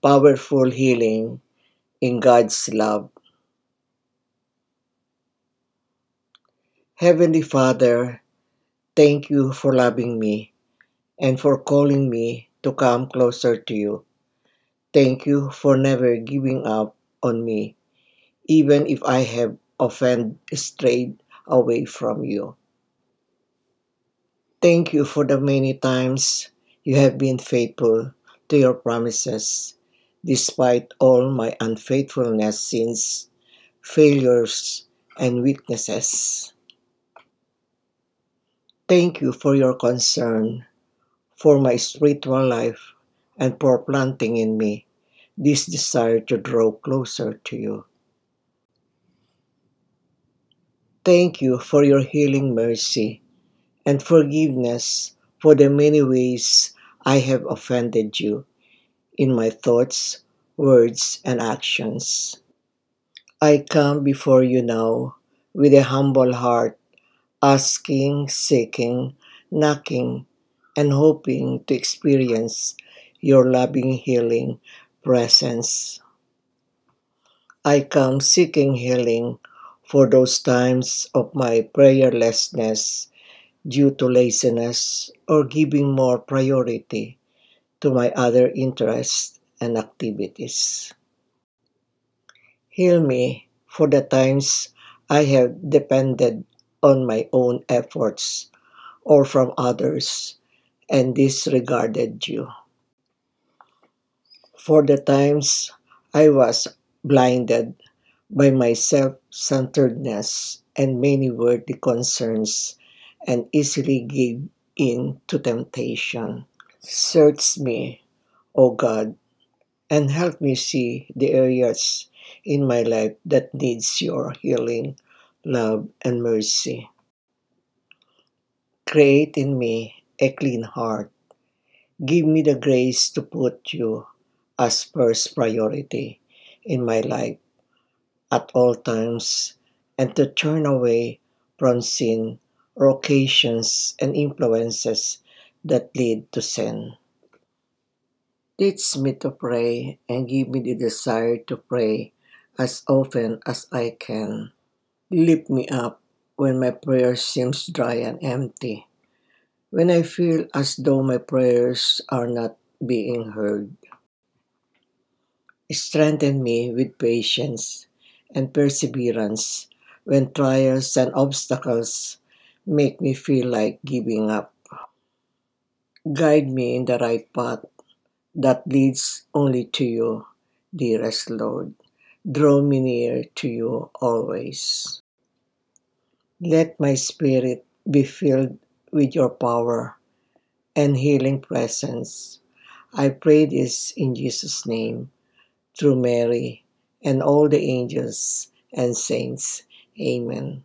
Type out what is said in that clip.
powerful healing in God's love. Heavenly Father, thank you for loving me and for calling me to come closer to you. Thank you for never giving up on me, even if I have often strayed away from you. Thank you for the many times you have been faithful to your promises, despite all my unfaithfulness, sins, failures, and weaknesses. Thank you for your concern for my spiritual life and for planting in me this desire to draw closer to you. Thank you for your healing mercy and forgiveness for the many ways I have offended you in my thoughts, words, and actions. I come before you now with a humble heart, asking, seeking, knocking, and hoping to experience your loving healing presence. I come seeking healing for those times of my prayerlessness due to laziness or giving more priority to my other interests and activities. Heal me for the times I have depended on my own efforts or from others and disregarded you. For the times I was blinded by my self-centeredness and many worldly concerns and easily gave in to temptation. Search me, O God, and help me see the areas in my life that needs your healing, love, and mercy. Create in me a clean heart. Give me the grace to put you as first priority in my life at all times and to turn away from sin or occasions and influences that lead to sin. Teach me to pray and give me the desire to pray as often as I can. Lift me up when my prayer seems dry and empty, when I feel as though my prayers are not being heard. Strengthen me with patience and perseverance when trials and obstacles make me feel like giving up. Guide me in the right path that leads only to you, dearest Lord. Draw me near to you always. Let my spirit be filled with your power and healing presence. I pray this in Jesus' name, through Mary and all the angels and saints. Amen.